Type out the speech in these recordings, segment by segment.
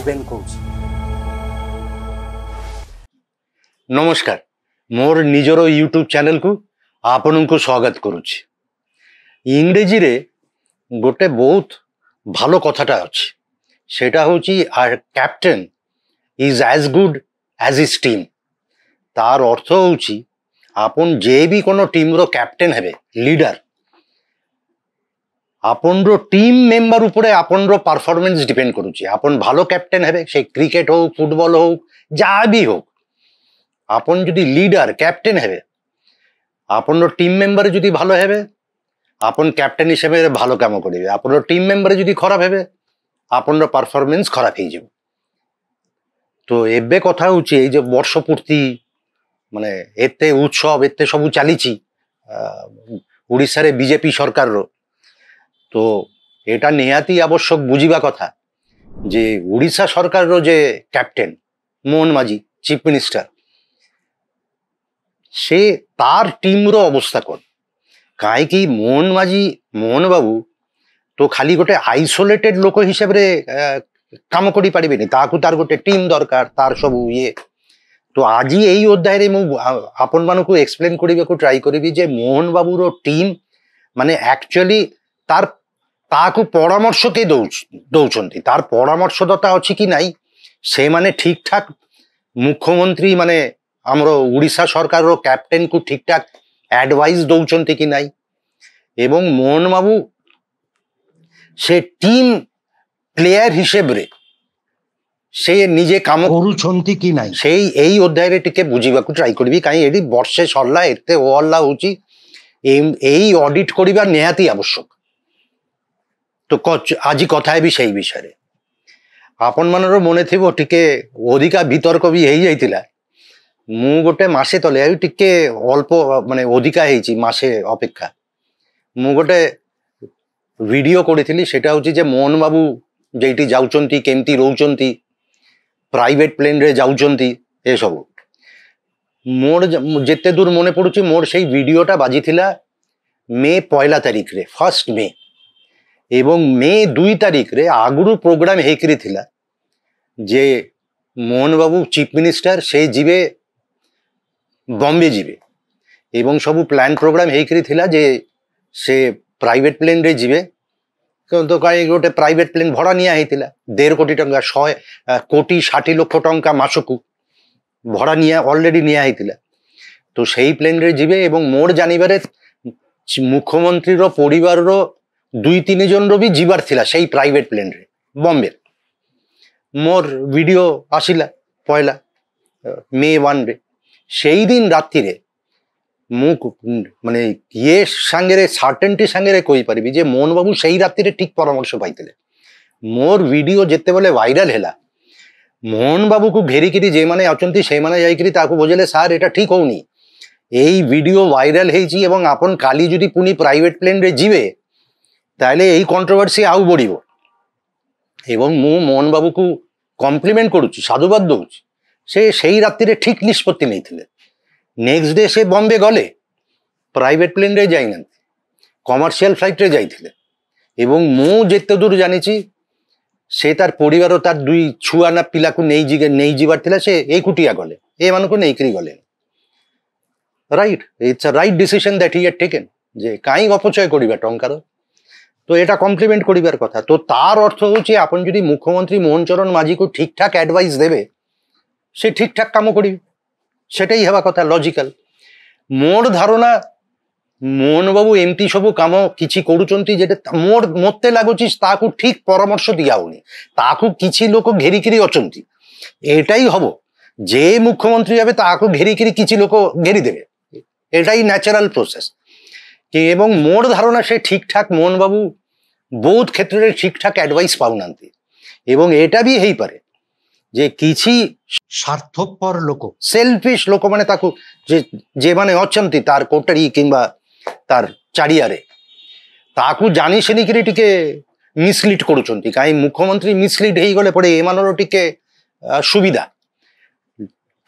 ভুবেন কৌশি। নমস্কার, মোর নিজর YouTube channel को आपनको स्वागत करुच्ची। इंग्रेजी गोटे बहुत भालो कथाटा अच्छे, सेटा होची आर captain is as good as his team. तार अर्थ होची आपन जे भी कोनो टीम रो कैप्टेन हेबे, लीडर, आपन रो टीम मेम्बर उपरे आपन रो परफॉर्मेंस डिपेंड करुच्ची। आपन भालो कैप्टेन हेबे, से क्रिकेट हो, फुटबल हो, जा भी हो, आपन যদি লিডার ক্যাপ্টেন হবে, আপনার টিম মেম্বার যদি ভালো হবে, আপন ক্যাপ্টেন হিসেবে ভালো কাম করিবে। আপনার টিম মেম্বার যদি খারাপ হবে, আপনার পারফরমেন্স খারাপ হয়ে যাবে। তো এবে কথা হচ্ছে এই যে বর্ষপূর্তি মানে এতে উৎসব এতে সবু চালিছি ওড়িশার বিজেপি সরকারর। তো এটা নিহাতি আবশ্যক বুঝিবা কথা যে ওড়িশা সরকারর যে ক্যাপ্টেন মোহন মাঝি, চিফ মিনিস্টার, সে তার টিমর অবস্থা কর। কাইকি মোহন মাঝি মোহন বাবু তো খালি গোটে আইসোলেটেড লোক হিসেবে কাম করি পারিবেনি, তাকে তার গোটে টিম দরকার, তার সবু ইয়ে। তো আজি এই অধ্যায়ে মু আপন মানুষ এক্সপ্লেন করিবাকু ট্রাই করিবি যে মোহন বাবুর টিম মানে একচুয়ালি তার তাকে পরামর্শ কে দৌছন্তি, তার পরামর্শদাতা অছি কি নাই, সে মানে ঠিকঠাক মুখ্যমন্ত্রী মানে আমার ওড়িশা সরকার ক্যাপ্টেন কু ঠিকঠাক অ্যাডভাইস দৌছন্তি কি নাই, এবং মোহন বাবু সে টিম প্লেয়ার হিসেবে সে নিজে কাম করুছন্তি কি নাই, সেই এই অধ্যায়ে টিকে বুঝিবাকু ট্রাই করিবি। কাই এটি বর্ষে সরলা এতে ওহল্লা হচ্ছে এই অডিট করিবার নিহাতি আবশ্যক। তো আজি কথা হেবি সেই বিষয়ে। আপন মানর মনে থিব টিকে অধিকা বিতর্ক বি হয়ে যাইতিলা। মু গোটে মাসে তলে টিকে অল্প মানে অধিকা হয়েছি মাসে অপেক্ষা। মু গোটে ভিডিও করেছিলি, সেটা হচ্ছে যে মোহন বাবু যেটি যাউচন্তি, কেমতি রৌচন্তি, প্রাইভেট প্লেন রে যাউচন্তি, এসব মোর যেতে দূর মনে পড়ুছি মোর সেই ভিডিওটা বাজিছিলা মে 1 তারিখরে, 1 মে, এবং মে 2 তারিখরে আগুরু প্রোগ্রাম হেইকরি থিলা যে মোহন বাবু চিফ মিনিস্টার সে ଯିବେ বম্বে ଯିବେ, এবং সবু প্ল্যান প্রোগ্রাম হেইকরি থিলা যে সে প্রাইভেট প্লেন রে ଯିବେ। তো গোটে প্রাইভেট প্লেন ভড়া নিয়া হইতিলা 1.5 কোটি টঙ্কা, 100 কোটি 60 লক্ষ টঙ্কা মাসকু ভড়া নিয়া অলরেডি নিয়া হইতিলা। তো সেই প্লেন রে ଯିବେ এবং মোর জানিবারে মুখ্যমন্ত্রীর পরিবারর 2-3 জনর বি ଯିবার থিলা সেই প্রাইভেট প্লেন রে বম্বে। মোর ভিডিও আসিলা 1 মে 1 রে। সেই দিন রাত্রিরে মুখ মানে ইয়ে সাঙ্গেরে সার্টেনটি সাঙ্গেরে কই পারিবি যে মোহন বাবু সেই রাত্রিরে ঠিক পরামর্শ পাইতিলে। মোর ভিডিও যেতেবেলে ভাইরাল হেলা, মোহন বাবুকু ঘেরিকিরি যে মানে অচন্তি সেই মানে যাইকিরি তাকে বুঝলে স্যার এটা ঠিক হউনি, এই ভিডিও ভাইরাল হয়েছি এবং আপন কালি যদি পুনি প্রাইভেট প্লেন রে ଯିବେ তাহলে এই কন্ট্রোভার্সি আউ বড়িব। এবং মু মোহন বাবুকু কমপ্লিমেন্ট করুছি, সাধুবাদ দৌছি, সে সেই রাত্রিরে ঠিক নিষ্পত্তি নেইଥିଲେ। নেক্সট ডে সে বম্বে গলে, প্রাইভেট প্লেন রে যাই না, কমার্শিয়াল ফ্লাইট রে যাইଥିଲେ। এবং মু যেতে দূর জানিছি সে তার পরিবার তার 2 ছুয়া না পিলাকু নেই ଯିବାର ଥିଲା, সে একুটিয়া গলে, এমানকু নেইকরি গলে। Right, it's a right decision that he had taken, যে কাই অপচয় করিবা টঙ্কার। তো এটা কমপ্লিমেন্ট করিবার কথা। তো তার অর্থ হচ্ছে আপন যদি মুখ্যমন্ত্রী মোহন চরণ মাঝিকে ঠিকঠাক অ্যাডভাইস দেবে, সে ঠিকঠাক কাম করিবে, সেটাই হওয়া কথা, লজিক্যাল। মোর ধারণা মোহনবাবু এমতি সবু কাম কিছু করুচন্তি যেটা মোর মতে লাগুছি তাকে ঠিক পরামর্শ দিয়া হউনি, তাকে কিছু লোক ঘেরিকিরি অচন্তি। এটাই হব যে মুখ্যমন্ত্রী যাবে তাকে ঘেরিকিরি কিছু লোক ঘেরি দেবে, এটাই ন্যাচারাল প্রসেস। এবং মোর ধারণা সে ঠিকঠাক মোহনবাবু বহুত ক্ষেত্রে ঠিকঠাক অ্যাডভাইস পাউনান্তি। এবং এটা বি হই পারে যে কিছু স্বার্থপর লোক, সেলফিশ লোক মানে তাকে যে মানে অচন্তি তার কোটারি কিংবা তার চারিয়ারে, তাকে জানি শুনিকি টিকে মিসলিড করুচন্তি। কাই মুখ্যমন্ত্রী মিসলিড হয়ে গলে পরে এমানর টিকে সুবিধা।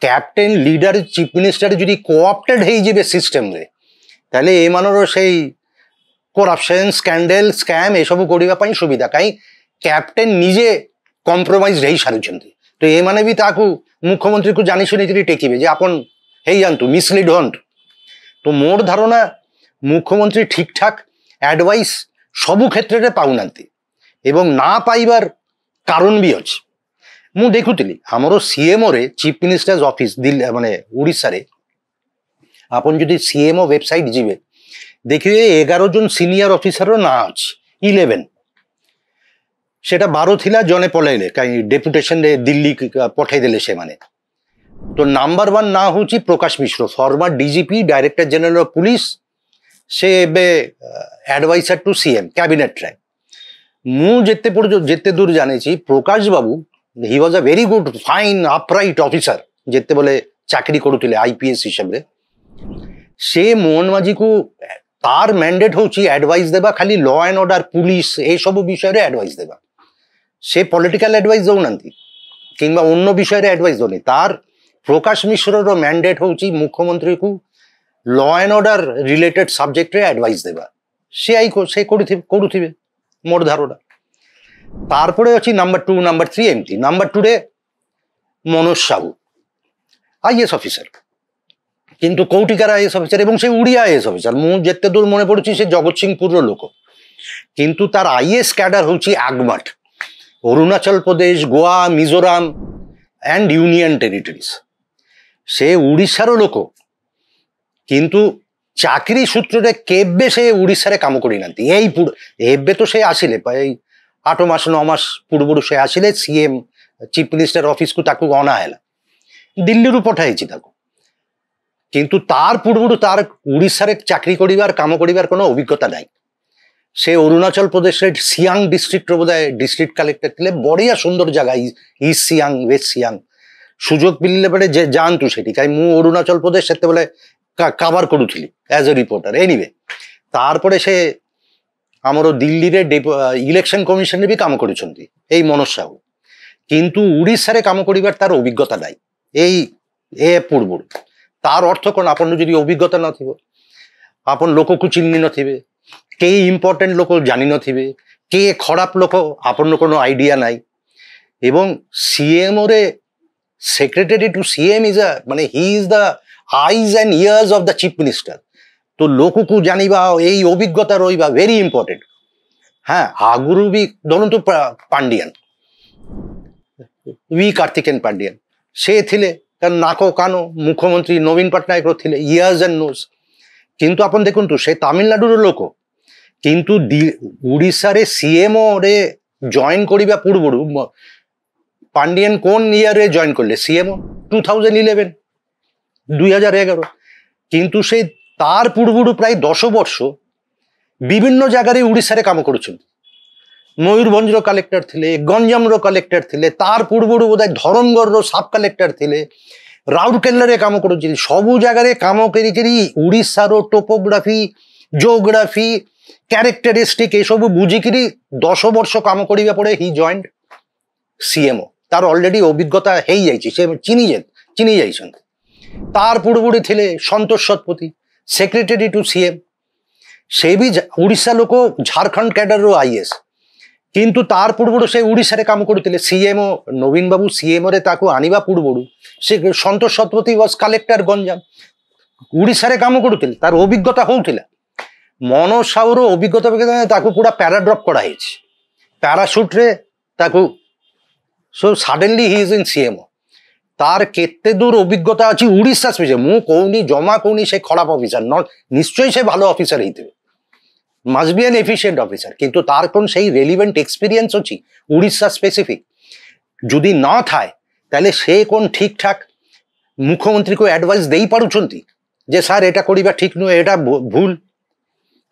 ক্যাপ্টেন লিডার চিফ মিনিস্টার যদি কোঅপ্টেড হয়ে যাবে সিস্টেমে, তাহলে এমানর সেই করাপশন, স্ক্যান্ডেল, স্ক্যাম এসবু করিবা পাই সুবিধা। কাই ক্যাপ্টেন নিজে କମ୍ପ୍ରମାଇଜ ହେଇସାରୁଛନ୍ତି। ତ ଏମାନେ ବି ତାକୁ ମୁଖ୍ୟମନ୍ତ୍ରୀକୁ ଜାଣି ଶୁଣିକିରି ଟେକିବେ ଯେ ଆପଣ ହେଇଯାଆନ୍ତୁ, ମିସଲିଡ୍ ହୁଅନ୍ତୁ। ତ ମୋର ଧାରଣା ମୁଖ୍ୟମନ୍ତ୍ରୀ ଠିକଠାକ ଆଡଭାଇସ୍ ସବୁ କ୍ଷେତ୍ରରେ ପାଉନାହାନ୍ତି ଏବଂ ନା ପାଇବାର କାରଣ ବି ଅଛି। ମୁଁ ଦେଖୁଥିଲି ଆମର ସିଏମଓରେ ଚିଫ୍ ମିନିଷ୍ଟର୍ସ ଅଫିସ ଦିଲ୍ଲୀ ମାନେ ଓଡ଼ିଶାରେ ଆପଣ ଯଦି ସିଏମଓ ୱେବସାଇଟ୍ ଯିବେ ଦେଖିବେ 11 জন ସିନିୟର ଅଫିସରର ନାଁ ଅଛି, 11। সেটা 12 ଥିଲା, ଜଣେ ପଳେଇଲେ କାହିଁ ଡେପୁଟେସନରେ ଦିଲ୍ଲୀ ପଠେଇଦେଲେ ସେମାନେ। ତ ନମ୍ବର 1 ନାଁ ହେଉଛି Prakash Mishra, former DGP director general of police. ସେ ଏବେ ଆଡଭାଇସର ଟୁ ସିଏମ କ୍ୟାବିନେଟରେ। ମୁଁ ଯେତେ ଦୂର ଜାଣିଛି Prakash babu he was a very good fine upright officer ଯେତେବେଳେ ଚାକିରି କରୁଥିଲେ ଆଇପିଏସ୍ ହିସାବରେ। ସେ ମୋହନ ମାଝୀକୁ ତାର ମ୍ୟାଣ୍ଡେଟ୍ ହେଉଛି ଆଡଭାଇସ୍ ଦେବା, ଖାଲି ଲ ଆଣ୍ଡ ଅର୍ଡର ପୁଲିସ ଏସବୁ ବିଷୟରେ ଆଡଭାଇସ୍ ଦେବା। ସେ ପଲିଟିକାଲ ଆଡଭାଇସ୍ ଦେଉନାହାନ୍ତି କିମ୍ବା ଅନ୍ୟ ବିଷୟରେ ଆଡଭାଇସ୍ ଦେଉନି। ତାର ପ୍ରକାଶ ମିଶ୍ରର ମ୍ୟାଣ୍ଡେଟ୍ ହେଉଛି ମୁଖ୍ୟମନ୍ତ୍ରୀକୁ ଲ ଆଣ୍ଡ ଅର୍ଡର ରିଲେଟେଡ୍ ସବଜେକ୍ଟରେ ଆଡଭାଇସ୍ ଦେବା। ସେ କରୁଥିବେ ମୋର ଧାରଣା। ତାରপরে ଅଛି ନମ୍ବର 2, ନମ୍ବର 3 ଏମିତି। ନମ୍ବର 2ରେ ମନୋଜ ସାହୁ ଆଇଏଏସ୍ ଅଫିସର, କିନ୍ତୁ କୋଉଠିକାର ଆଇଏଏସ୍ ଅଫିସର ଏବଂ ସେ ଓଡ଼ିଆ ଆଇଏଏସ୍ ଅଫିସର। ମୁଁ ଯେତେ ଦୂର ମନେ ପଡୁଛି ସେ ଜଗତସିଂହପୁରର ଲୋକ, କିନ୍ତୁ ତାର ଆଇଏଏସ୍ କ୍ୟାଡର ହେଉଛି ଆଗମଠ, ଅରୁଣାଚଳ ପ୍ରଦେଶ, ଗୋଆ, ମିଜୋରାମ ଆଣ୍ଡ ୟୁନିୟନ ଟେରିଟୋରିଜ। ସେ ଓଡ଼ିଶାର ଲୋକ, କିନ୍ତୁ ଚାକିରି ସୂତ୍ରରେ କେବେ ସେ ଓଡ଼ିଶାରେ କାମ କରିନାହାନ୍ତି। ଏବେ ତ ସେ ଆସିଲେ 8 ମାସ 9 ମାସ ପୂର୍ବରୁ ସେ ଆସିଲେ ସିଏମ ଚିଫ୍ ମିନିଷ୍ଟର ଅଫିସକୁ ତାକୁ ଅଣା ହେଲା, ଦିଲ୍ଲୀରୁ ପଠାଇଛି ତାକୁ। କିନ୍ତୁ ତାର ପୂର୍ବରୁ ତାର ଓଡ଼ିଶାରେ ଚାକିରି କରିବାର କାମ କରିବାର কোনো অভিজ্ঞতা নাই। ସେ ଅରୁଣାଚଳ ପ୍ରଦେଶରେ ସିଆଙ୍ଗ ଡିଷ୍ଟ୍ରିକ୍ଟର ବୋଧେ ଡିଷ୍ଟ୍ରିକ୍ଟ କଲେକ୍ଟର ଥିଲେ। ବଢ଼ିଆ ସୁନ୍ଦର ଜାଗା, ଇଷ୍ଟ ସିଆଙ୍ଗ, ୱେଷ୍ଟ ସିଆଙ୍ଗ। ସୁଯୋଗ ମିଳିଲେ ବେଳେ ଯାଆନ୍ତୁ ସେଠି, କାହିଁ ମୁଁ ଅରୁଣାଚଳ ପ୍ରଦେଶ ସେତେବେଳେ କଭର କରୁଥିଲି ଆଜ୍ ଏ ରିପୋର୍ଟର। ଏନିୱେ ତାରପରେ ସେ ଆମର ଦିଲ୍ଲୀରେ ଇଲେକ୍ସନ କମିଶନରେ ବି କାମ କରୁଛନ୍ତି ଏଇ ମନୋଜ ସାହୁ, କିନ୍ତୁ ଓଡ଼ିଶାରେ କାମ କରିବାର ତାର ଅଭିଜ୍ଞତା ନାହିଁ ଏ ପୂର୍ବରୁ। ତାର ଅର୍ଥ କ'ଣ? ଆପଣ ଯଦି ଅଭିଜ୍ଞତା ନଥିବ, ଆପଣ ଲୋକକୁ ଚିହ୍ନି ନଥିବେ, କେହି ଇମ୍ପୋର୍ଟାଣ୍ଟ ଲୋକ ଜାଣିନଥିବେ, କିଏ ଖରାପ ଲୋକ ଆପଣଙ୍କ কোনো ଆଇଡିଆ ନାହିଁ। ଏବଂ ସିଏମଓରେ ସେକ୍ରେଟାରୀ ଟୁ ସିଏମ ଇଜ ମାନେ he is the eyes and ears of the chief minister. ତ ଲୋକକୁ ଜାଣିବା, ଏଇ ଅଭିଜ୍ଞତା ରହିବା ଭେରି ଇମ୍ପୋର୍ଟାଣ୍ଟ। হ্যাঁ, আগুরু বি ধরন্তু পান্ডিয়ান, ভি কার্তিকেন পান্ডিয়ান সে থিলে, কারণ নাকো কানো মুখ্যমন্ত্রী নবীন পট্টনায়ক থিলে ইয়ার্স এন্ড নোজ। কিন্তু আপন দেখুন সে তামিলনাডুর লোক, কিন্তু ওড়িশারে সিএমও রে জয়েন করিবা পূর্বরু পান্ডিয়ান কোন ইয়ারে জয়েন করলে? সিএমও 2011, 2011। কিন্তু সে তার পূর্বরু প্রায় 10 বর্ষ বিভিন্ন জায়গায় ওড়িশারে কাম করছেন। ময়ূরভঞ্জর কলেক্টর ଥିଲେ, ଗଞ୍ଜାମର କଲେକ୍ଟର ଥିଲେ, ତାର ପୂର୍ବରୁ ବୋଧେ ଧରମଗଡ଼ର ସବ୍ କଲେକ୍ଟର ଥିଲେ, ରାଉରକେଲାରେ କାମ କରୁଛନ୍ତି। ସବୁ ଜାଗାରେ କାମ କରିକିରି ଓଡ଼ିଶାର ଟୋପୋଗ୍ରାଫି, ଜିଓଗ୍ରାଫି, କ୍ୟାରେକ୍ଟରିଷ୍ଟିକ ଏସବୁ ବୁଝିକିରି 10 ବର୍ଷ କାମ କରିବା ପରେ ହି ଜଏଣ୍ଟ ସିଏମଓ। ତାର ଅଲରେଡି ଅଭିଜ୍ଞତା ହେଇଯାଇଛି, ସେ ଚିହ୍ନି ଯାଇଛନ୍ତି। ତାର ପୂର୍ବରୁ ଥିଲେ ସନ୍ତୋଷ ଶତପଥୀ, ସେକ୍ରେଟାରୀ ଟୁ ସିଏମ। ସେ ବି ଓଡ଼ିଶା ଲୋକ, ଝାଡ଼ଖଣ୍ଡ କ୍ୟାଡରର ଆଇଏଏସ୍, କିନ୍ତୁ ତାର ପୂର୍ବରୁ ସେ ଓଡ଼ିଶାରେ କାମ କରୁଥିଲେ। ସିଏମଓ ନବୀନ ବାବୁ ସିଏମଓରେ ତାକୁ ଆଣିବା ପୂର୍ବରୁ ସେ ସନ୍ତୋଷ ଶତପଥୀ ୱାଜ କଲେକ୍ଟର ଗଞ୍ଜାମ, ଓଡ଼ିଶାରେ କାମ କରୁଥିଲେ, ତାର ଅଭିଜ୍ଞତା ହଉଥିଲା। ମନୋଜ ସାହୁର ଅଭିଜ୍ଞତା ତାକୁ ପୁରା ପ୍ୟାରାଡ୍ରପ୍ କରାହେଇଛି ପ୍ୟାରାସୁଟରେ ତାକୁ। So suddenly he is in CMO. ତାର କେତେ ଦୂର ଅଭିଜ୍ଞତା ଅଛି ଓଡ଼ିଶା ସ୍ପେସିଆଲ ମୁଁ କହୁନି, ଜମା କହୁନି ସେ ଖରାପ ଅଫିସର, ନିଶ୍ଚୟ ସେ ଭଲ ଅଫିସର ହେଇଥିବେ, must be an efficient officer, কিন্তু তার কোন সেই রেলিভেন্ট এক্সপিরিয়েন্স ଅଛି ওড়িশা স্পেসিফিক যদি না থাকে, তাহলে সে কোন ঠিকঠাক মুখ্যমন্ত্রীকে অ্যাডভাইস দেই পারুଛନ୍ତି যে স্যার এটা করিবা ঠিক নয়, এটা ভুল।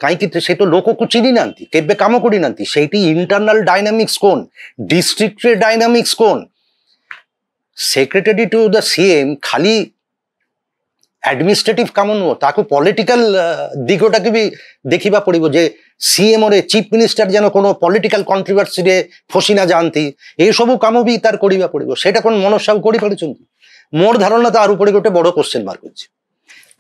কাହିଁକି ସେ ତ ଲୋକକୁ ଚିହ୍ନି ନାହାନ୍ତି, କେବେ କାମ କରିନାହାନ୍ତି। ସେଇଠି ଇଣ୍ଟରନାଲ ଡାଇନାମିକ୍ସ କୋନ୍, ଡିଷ୍ଟ୍ରିକ୍ଟରେ ଡାଇନାମିକ୍ସ କୋନ୍। ସେକ୍ରେଟାରୀ ଟୁ ଦ ସିଏମ ଖାଲି ଆଡମିନିଷ୍ଟ୍ରେଟିଭ କାମ ନୁହଁ, ତାକୁ ପଲିଟିକାଲ ଦିଗଟାକୁ ବି ଦେଖିବା ପଡ଼ିବ ଯେ ସିଏମଓରେ ଚିଫ୍ ମିନିଷ୍ଟର ଯେନ কোনো ପଲିଟିକାଲ କଣ୍ଟ୍ରୋଭର୍ସିରେ ଫସି ନା ଯାଆନ୍ତି, ଏସବୁ କାମ ବି ତାର କରିବା ପଡ଼ିବ। ସେଇଟା କ'ଣ ମନୋଜ ସାହୁ କରିପାରୁଛନ୍ତି? ମୋର ଧାରଣା ତାର ଉପରେ ଗୋଟେ ବଡ଼ କ୍ୱେଶ୍ଚନ ମାର୍କ ଅଛି।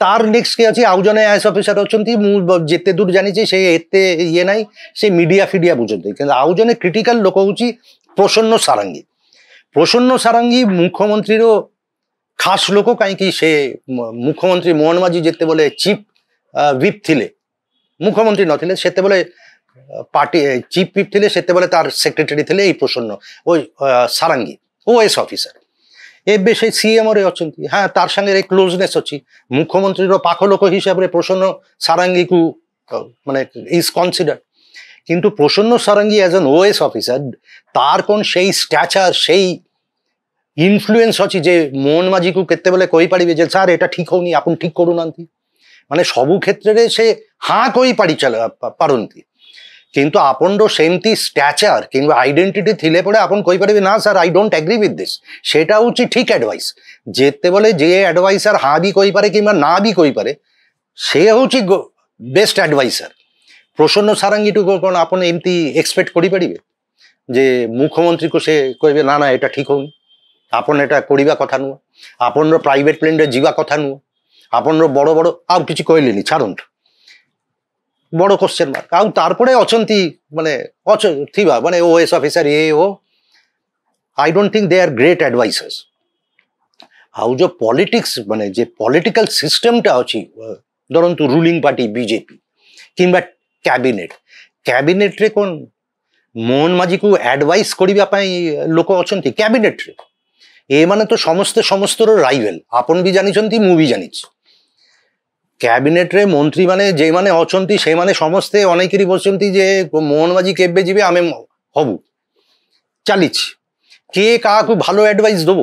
ତାର ନେକ୍ସଟ କିଏ ଅଛି? ଆଉ ଜଣେ ଆଇଏଏସ୍ ଅଫିସର ଅଛନ୍ତି, ମୁଁ ଯେତେ ଦୂର ଜାଣିଛି ସେ ଏତେ ଇଏ ନାହିଁ, ସେ ମିଡିଆ ଫିଡିଆ ବୁଝନ୍ତି। କିନ୍ତୁ ଆଉ ଜଣେ କ୍ରିଟିକାଲ ଲୋକ ହେଉଛି ପ୍ରସନ୍ନ ସାରଙ୍ଗୀ। প্রসন্ন ସାରଙ୍ଗୀ ମୁଖ୍ୟମନ୍ତ୍ରୀର ଖାସ୍ ଲୋକ, କାହିଁକି ସେ ମୁଖ୍ୟମନ୍ତ୍ରୀ ମୋହନ ମାଝୀ ଯେତେବେଳେ ଚିଫ୍ whip ଥିଲେ, ମୁଖ୍ୟମନ୍ତ୍ରୀ ନଥିଲେ ସେତେବେଳେ, ପାର୍ଟି ଚିଫ୍ whip ଥିଲେ ସେତେବେଳେ ତାର ସେକ୍ରେଟାରୀ ଥିଲେ ଏଇ ପ୍ରସନ୍ନ ସାରଙ୍ଗୀ, OS ଅଫିସର। ଏବେ ସେ CMରେ ଅଛନ୍ତି। ହଁ, ତାର ସାଙ୍ଗରେ କ୍ଲୋଜନେସ୍ ଅଛି। ମୁଖ୍ୟମନ୍ତ୍ରୀର ପାଖ ଲୋକ ହିସାବରେ ପ୍ରସନ୍ନ ସାରଙ୍ଗୀକୁ ମାନେ ଇଜ୍ କନସିଡର। কিন্তু প্রসন্ন sarangi age N OS officer, তার কোন সেই স্ট্যাচার, সেই ইনফ্লুয়েন্স ଅଛି যে মোহন মাঝিକୁ କେତେବେଳେ କହିପାରିବେ ଯେ ସାର୍ ଏଟା ଠିକ ହଉନି, ଆପଣ ଠିକ କରୁନାହାନ୍ତି। ମାନେ ସବୁ କ୍ଷେତ୍ରରେ ସେ ହଁ କହିପାରନ୍ତି, କିନ୍ତୁ ଆପଣର ସେମିତି ସ୍ଟ୍ୟାଚର କିମ୍ବା ଆଇଡେଣ୍ଟିଟି ଥିଲେ ପରେ ଆପଣ କହିପାରିବେ ନା sir I don't agri with this. ସେଇଟା ହେଉଛି ଠିକ ଆଡଭାଇସ୍। ଯେତେବେଳେ ଯେ ଆଡଭାଇସର ହଁ ବି କହିପାରେ କିମ୍ବା ନା ବି କହିପାରେ, ସେ ହେଉଛି ବେଷ୍ଟ ଆଡଭାଇସର। প্রসন্ন সারঙ্গীটু কোন আপন এমতি এক্সপেক্ট করিপারিবে যে মুখ্যমন্ত্রীকে সে কইবে না না এটা ঠিক হউনি, আপন এটা করিবা কথা নুহ, আপনর প্রাইভেট প্লেনে ଯିବା কথা নুহ, আপনর বড় বড় ଆଉ କିଛି କହିଲେନି, ଛାଡ଼ନ୍ତୁ, বড় কোশ্চেন মার্ক। ଆଉ তারপরে অছন্তি মানে থিবা মানে OS অফিসার ও I don't think they are great advisers. ଆଉ যে পলিটিক্স মানে যে পলিটিক্যাল সিস্টেমটা ଅଛି, ধরন্তু রুলিং পার্টি বিজেপি কিংবা କ୍ୟାବିନେଟ୍ରେ କ'ଣ ମୋହନ ମାଝୀକୁ ଆଡଭାଇସ୍ କରିବା ପାଇଁ ଲୋକ ଅଛନ୍ତି କ୍ୟାବିନେଟ୍ରେ? ଏମାନେ ତ ସମସ୍ତର ରାଇଭାଲ, ଆପଣ ବି ଜାଣିଛନ୍ତି, ମୁଁ ବି ଜାଣିଛି। କ୍ୟାବିନେଟ୍ରେ ମନ୍ତ୍ରୀମାନେ ଯେଉଁମାନେ ଅଛନ୍ତି ସେମାନେ ସମସ୍ତେ ଅନେଇକିରି ବସିଛନ୍ତି ଯେ ମୋହନ ମାଝୀ କେବେ ଯିବେ, ଆମେ ହବୁ, ଚାଲିଛି। କିଏ କାହାକୁ ଭଲ ଆଡଭାଇସ୍ ଦେବ?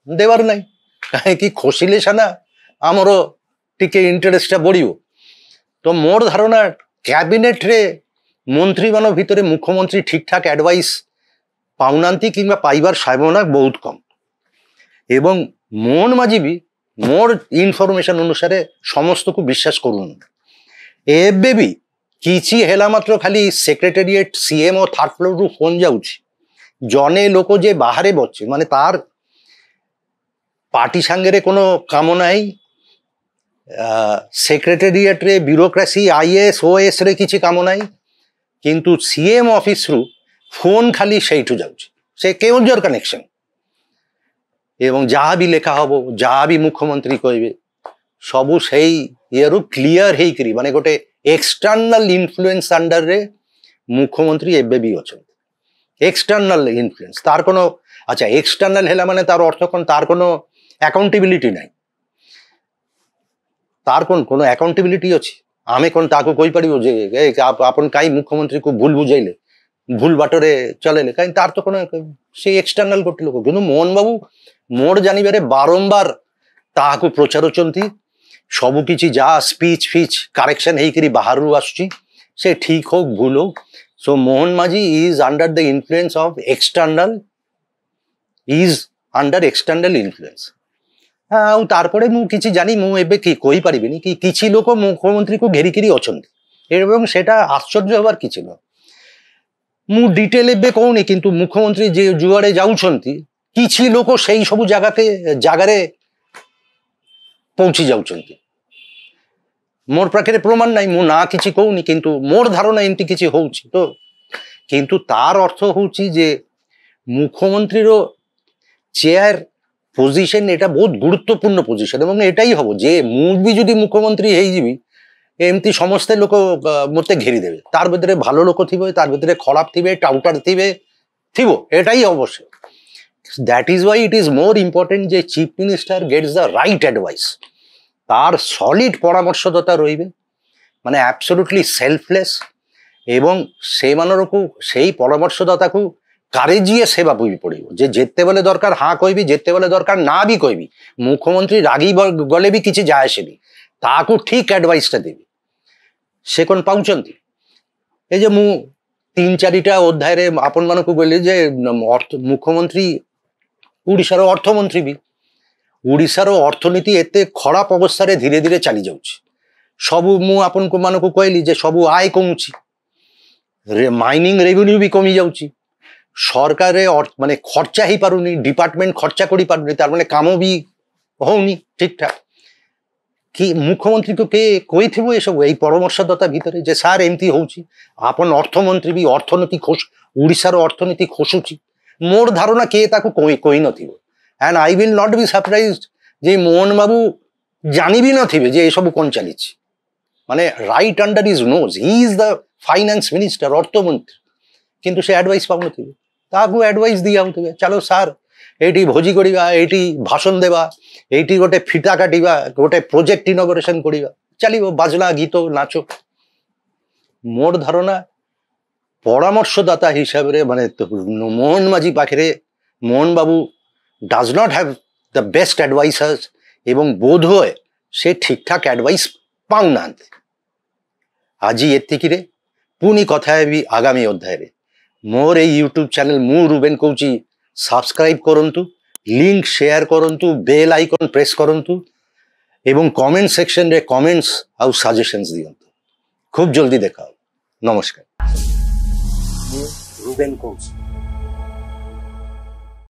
ଦେବାର ନାହିଁ, କାହିଁକି ଖସିଲେ ସିନା ଆମର ଟିକେ ଇଣ୍ଟରେଷ୍ଟଟା ବଢ଼ିବ। ତ ମୋର ଧାରଣା କ୍ୟାବିନେଟ୍ରେ ମନ୍ତ୍ରୀମାନଙ୍କ ଭିତରେ ମୁଖ୍ୟମନ୍ତ୍ରୀ ଠିକଠାକ୍ ଆଡଭାଇସ୍ ପାଉନାହାନ୍ତି କିମ୍ବା ପାଇବାର ସମ୍ଭାବନା ବହୁତ କମ୍। ଏବଂ ମୋହନ ମାଝୀ ବି ମୋର ଇନଫର୍ମେସନ୍ ଅନୁସାରେ ସମସ୍ତଙ୍କୁ ବିଶ୍ୱାସ କରୁନାହାନ୍ତି। ଏବେ ବି କିଛି ହେଲା ମାତ୍ର ଖାଲି ସେକ୍ରେଟାରିଏଟ୍ CM ଥାର୍ଡ ଫ୍ଲୋରରୁ ଫୋନ୍ ଯାଉଛି, ଜଣେ ଲୋକ ଯେ ବାହାରେ ବସିଛି, ମାନେ ତାର ପାର୍ଟି ସାଙ୍ଗରେ কোনো କାମ ନାହିଁ, ସେକ୍ରେଟାରିଏଟ୍ରେ ବ୍ୟୁରୋକ୍ରାସି IAS OS ରେ କିଛି କାମ ନାହିଁ, କିନ୍ତୁ CM ଅଫିସରୁ ଫୋନ୍ ଖାଲି ସେଇଠୁ ଯାଉଛି, ସେ କେଉଁଝର କନେକ୍ସନ। ଏବଂ ଯାହା ବି ଲେଖା ହବ, ଯାହା ବି ମୁଖ୍ୟମନ୍ତ୍ରୀ କହିବେ, ସବୁ ସେଇ ଇଏରୁ କ୍ଲିୟର ହେଇକିରି, ମାନେ ଗୋଟେ ଏକ୍ସଟର୍ନାଲ ଇନଫ୍ଲୁଏନ୍ସ ଅଣ୍ଡରରେ ମୁଖ୍ୟମନ୍ତ୍ରୀ ଏବେ ବି ଅଛନ୍ତି। ଏକ୍ସଟର୍ନାଲ ଇନଫ୍ଲୁଏନ୍ସ, ତାର কোনো ଆଚ୍ଛା ଏକ୍ସଟର୍ନାଲ ହେଲା ମାନେ ତାର ଅର୍ଥ କ'ଣ? ତାର কোনো ଆକାଉଣ୍ଟେବିଲିଟି ନାହିଁ, তার কোনো অ্যাকাউন্টেবিলিটি ଅଛି? ଆମେ କ'ଣ ତାକୁ କହିପାରିବୁ ଯେ ଆପଣ କାହିଁ ମୁଖ୍ୟମନ୍ତ୍ରୀକୁ ଭୁଲ ବୁଝେଇଲେ, ଭୁଲ ବାଟରେ ଚଲେଇଲେ? କାହିଁ ତାର ତ କ'ଣ, ସେ ଏକ୍ସଟର୍ନାଲ ଗୋଟେ ଲୋକ। କିନ୍ତୁ ମୋହନ ବାବୁ ମୋର ଜାଣିବାରେ ବାରମ୍ବାର ତାହାକୁ ପଚାରୁଛନ୍ତି, ସବୁକିଛି ଯାହା ସ୍ପିଚ୍ ଫିଚ୍ କାରେକ୍ସନ ହେଇକିରି ବାହାରୁ ଆସୁଛି, ସେ ଠିକ ହଉ ଭୁଲ ହଉ। So Mohan Majhi is under the influence of external influence. ଆଉ ତାରପରେ ମୁଁ କିଛି ଜାଣି ମୁଁ ଏବେ କହିପାରିବିନି କି କିଛି ଲୋକ ମୁଖ୍ୟମନ୍ତ୍ରୀକୁ ଘେରିକିରି ଅଛନ୍ତି, ଏବଂ ସେଟା ଆଶ୍ଚର୍ଯ୍ୟ ହେବାର କିଛି ନୁହଁ। ମୁଁ ଡିଟେଲ ଏବେ କହୁନି, କିନ୍ତୁ ମୁଖ୍ୟମନ୍ତ୍ରୀ ଯେ ଯୁଆଡ଼େ ଯାଉଛନ୍ତି କିଛି ଲୋକ ସେଇ ସବୁ ଜାଗାରେ ପହଞ୍ଚି ଯାଉଛନ୍ତି। ମୋର ପାଖରେ ପ୍ରମାଣ ନାହିଁ, ମୁଁ ନା କିଛି କହୁନି, କିନ୍ତୁ ମୋର ଧାରଣା ଏମିତି କିଛି ହଉଛି। ତ କିନ୍ତୁ ତାର ଅର୍ଥ ହଉଛି ଯେ ମୁଖ୍ୟମନ୍ତ୍ରୀର ଚେୟାର পজিশন এটা ବହୁତ গুরুত্বপূর্ণ পজিশন, এবং এটাই হব যে ମୁଁ ବି যদি মুখ্যমন্ত্রী ହେଇଯିବି, এমতি সমস্ত লোক মতে ঘেরি দেবে। তার ভিতরে ভালো লোক থিবে, তার ভিতরে খারাপ থিবে, টাউটার থিবে, এটাই অবশ্য। That is why it is more important যে chief minister gets the right advice. তার সলিড পরামর্শদাতা রইবে, মানে অ্যাবসলুটলি সেলফলেস, এবং সেମାନଙ୍କୁ সেই পরামর্শদাতাକୁ কারেজিয়ে সেবা পড়িব যে যেତେବେଳେ দরকার হ্যাঁ কইবি, যেতেবেলে দরকার না ବି কইবি। মুখ্যমন্ত্রী রাগি গলে ବି କିଛି যায় আসেনি, ତାକୁ ଠିକ ଆଡଭାଇସଟା ଦେବି। ସେ କ'ଣ ପାଉଛନ୍ତି? এই যে ମୁଁ 3-4ଟା ଅଧ୍ୟାୟରେ ଆପଣମାନଙ୍କୁ କହିଲି ଯେ ମୁଖ୍ୟମନ୍ତ୍ରୀ ଓଡ଼ିଶାର ଅର୍ଥମନ୍ତ୍ରୀ ବି, ଓଡ଼ିଶାର ଅର୍ଥନୀତି ଏତେ ଖରାପ ଅବସ୍ଥାରେ ଧୀରେ ଧୀରେ ଚାଲି ଯାଉଛି। ସବୁ ମୁଁ ଆପଣମାନଙ୍କୁ କହିଲି ଯେ ସବୁ ଆୟ କମୁଛି, ମାଇନିଂ ରେଭିନ୍ୟୁ ବି କମି ଯାଉଛି, সরকারে মানে খরচা ହେଇପାରୁନି, ডিপার্টমেন্ট খরচা କରିପାରୁନି, তার মানে কাମ ବି ହଉନି ঠিকঠাক। কি মুখ্যমন্ত্রীকে কে কইଥିବ এসব এই পরামর্শদাতা ভিতরে যে স্যার এমতি হଉଛି, আপন অর্থমন্ত্রী ବି ଅର୍ଥନୀତି ଓଡ଼ିଶାର ଅର୍ଥନୀତି ଖସୁଛି, ମୋର ଧାରଣା କିଏ ତାକୁ କହିନଥିବ। And I will not be surprised ଯେ ମୋହନ ବାବୁ ଜାଣି ବି ନଥିବେ ଯେ ଏସବୁ କ'ଣ ଚାଲିଛି। ମାନେ right under is nose he is the finance minister, ଅର୍ଥମନ୍ତ୍ରୀ, କିନ୍ତୁ ସେ ଆଡଭାଇସ୍ ପାଉନଥିବେ। ତାକୁ ଆଡଭାଇସ୍ ଦିଆହେଉଥିବେ, ଚାଲ ସାର୍ ଏଇଠି ଭୋଜି କରିବା, ଏଇଠି ଭାଷଣ ଦେବା, ଏଇଠି ଗୋଟେ ଫିତା କାଟିବା, ଗୋଟେ ପ୍ରୋଜେକ୍ଟ ଇନୋଗ୍ରେସନ କରିବା, ଚାଲିବ ବାଜନା ଗୀତ ନାଚ। ମୋର ଧାରଣା ପରାମର୍ଶଦାତା ହିସାବରେ ମାନେ ମୋହନ ମାଝୀ ପାଖରେ Mohan babu does not have the best advisers ଏବଂ ବୋଧ ହୁଏ ସେ ଠିକଠାକ ଆଡଭାଇସ୍ ପାଉନାହାନ୍ତି। ଆଜି ଏତିକିରେ, ପୁଣି କଥା ହେବି ଆଗାମୀ ଅଧ୍ୟାୟରେ। ମୋର ଏଇ ୟୁଟ୍ୟୁବ ଚ୍ୟାନେଲ ମୁଁ ରୁବେନ କହୁଛି, ସବସ୍କ୍ରାଇବ କରନ୍ତୁ, লিঙ্ক শেয়ার করন্তু, বেল আইকন প্রেস করন্তু এবং কমেন্ট সেকশনে কমেন্টস ଆଉ ସଜେସନ୍ସ ଦିଅନ୍ତୁ। খুব জলদি দেখা হবে। নমস্কার। ମୁଁ ରୁବେନ କହୁଛି।